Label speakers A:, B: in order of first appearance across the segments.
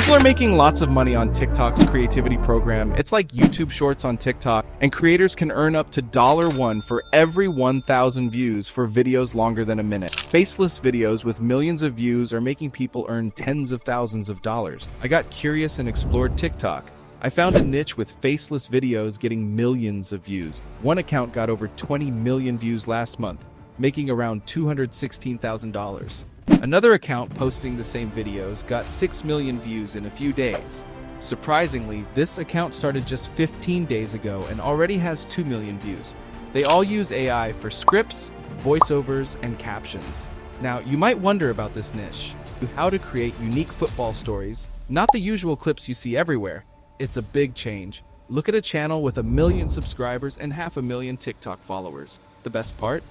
A: People are making lots of money on TikTok's creativity program. It's like YouTube Shorts on TikTok, and creators can earn up to $1 for every 1,000 views for videos longer than a minute. Faceless videos with millions of views are making people earn tens of thousands of dollars. I got curious and explored TikTok. I found a niche with faceless videos getting millions of views. One account got over 20 million views last month, making around $216,000. Another account posting the same videos got 6 million views in a few days. Surprisingly, this account started just 15 days ago and already has 2 million views. They all use AI for scripts, voiceovers, and captions. Now, you might wonder about this niche. How to create unique football stories, not the usual clips you see everywhere. It's a big change. Look at a channel with 1 million subscribers and 500,000 TikTok followers. The best part?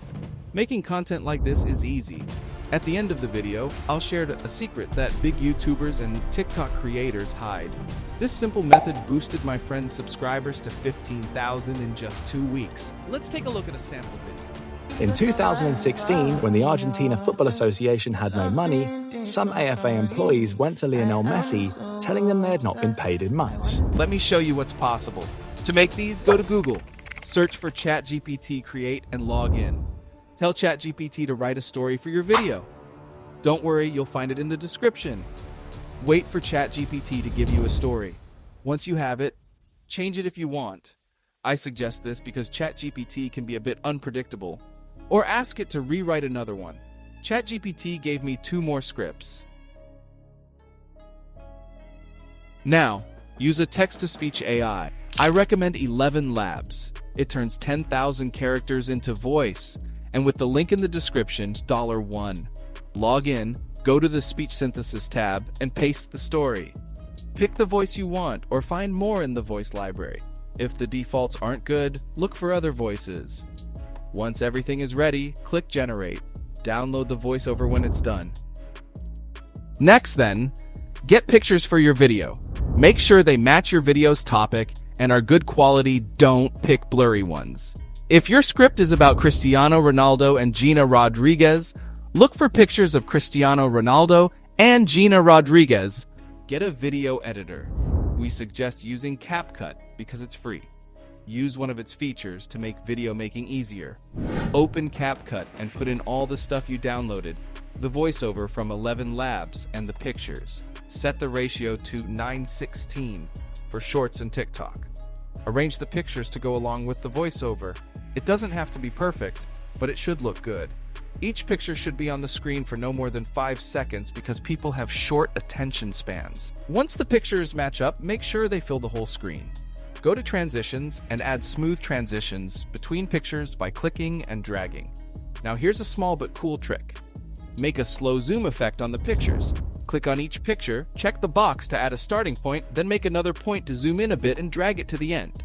A: Making content like this is easy. At the end of the video, I'll share a secret that big YouTubers and TikTok creators hide. This simple method boosted my friend's subscribers to 15,000 in just 2 weeks. Let's take a look at a sample video.
B: In 2016, when the Argentina Football Association had no money, some AFA employees went to Lionel Messi, telling them they had not been paid in months.
A: Let me show you what's possible. To make these, go to Google. Search for ChatGPT Create and log in. Tell ChatGPT to write a story for your video. Don't worry, you'll find it in the description. Wait for ChatGPT to give you a story. Once you have it, change it if you want. I suggest this because ChatGPT can be a bit unpredictable. Or ask it to rewrite another one. ChatGPT gave me 2 more scripts. Now, use a text-to-speech AI. I recommend 11 Labs. It turns 10,000 characters into voice. And with the link in the description, $1. Log in, go to the speech synthesis tab, and paste the story. Pick the voice you want, or find more in the voice library. If the defaults aren't good, look for other voices. Once everything is ready, click Generate. Download the voiceover when it's done. Next then, get pictures for your video. Make sure they match your video's topic and are good quality. Don't pick blurry ones. If your script is about Cristiano Ronaldo and Gina Rodriguez, look for pictures of Cristiano Ronaldo and Gina Rodriguez. Get a video editor. We suggest using CapCut because it's free. Use one of its features to make video making easier. Open CapCut and put in all the stuff you downloaded, the voiceover from 11 Labs and the pictures. Set the ratio to 9:16 for Shorts and TikTok. Arrange the pictures to go along with the voiceover. It doesn't have to be perfect, but it should look good. Each picture should be on the screen for no more than 5 seconds because people have short attention spans. Once the pictures match up, make sure they fill the whole screen. Go to Transitions and add smooth transitions between pictures by clicking and dragging. Now here's a small but cool trick. Make a slow zoom effect on the pictures. Click on each picture, check the box to add a starting point, then make another point to zoom in a bit and drag it to the end.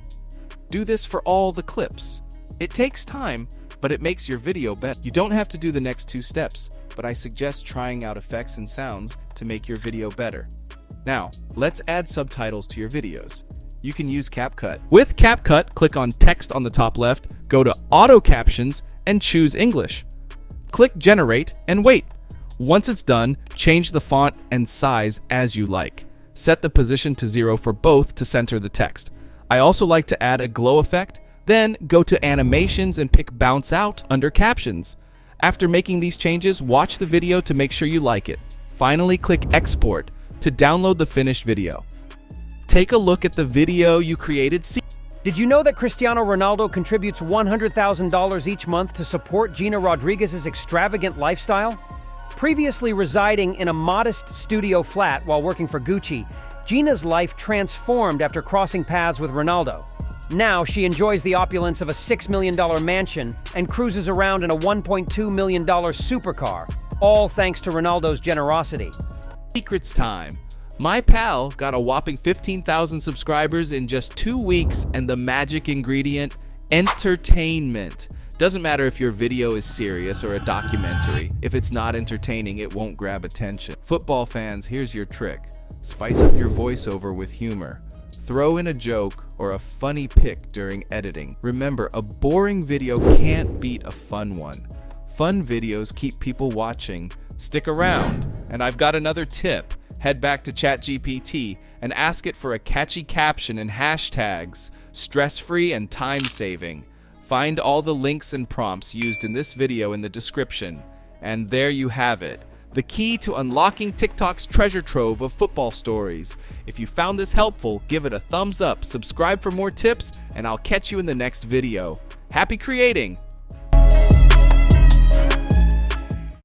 A: Do this for all the clips. It takes time, but it makes your video better. You don't have to do the next 2 steps, but I suggest trying out effects and sounds to make your video better. Now, let's add subtitles to your videos. You can use CapCut. With CapCut, click on Text on the top left, go to Auto Captions, and choose English. Click Generate and wait. Once it's done, change the font and size as you like. Set the position to 0 for both to center the text. I also like to add a glow effect. Then go to Animations and pick Bounce Out under Captions. After making these changes, watch the video to make sure you like it. Finally, click Export to download the finished video. Take a look at the video you created.
C: Did you know that Cristiano Ronaldo contributes $100,000 each month to support Gina Rodriguez's extravagant lifestyle? Previously residing in a modest studio flat while working for Gucci, Gina's life transformed after crossing paths with Ronaldo. Now she enjoys the opulence of a $6 million mansion and cruises around in a $1.2 million supercar, all thanks to Ronaldo's generosity.
A: Secrets time. My pal got a whopping 15,000 subscribers in just 2 weeks, and the magic ingredient, entertainment. Doesn't matter if your video is serious or a documentary. If it's not entertaining, it won't grab attention. Football fans, here's your trick. Spice up your voiceover with humor. Throw in a joke or a funny pic during editing. Remember, a boring video can't beat a fun one. Fun videos keep people watching. Stick around. And I've got another tip. head back to ChatGPT and ask it for a catchy caption and hashtags, stress-free and time-saving. Find all the links and prompts used in this video in the description. And there you have it, the key to unlocking TikTok's treasure trove of football stories. If you found this helpful, give it a thumbs up, subscribe for more tips, and I'll catch you in the next video. Happy creating!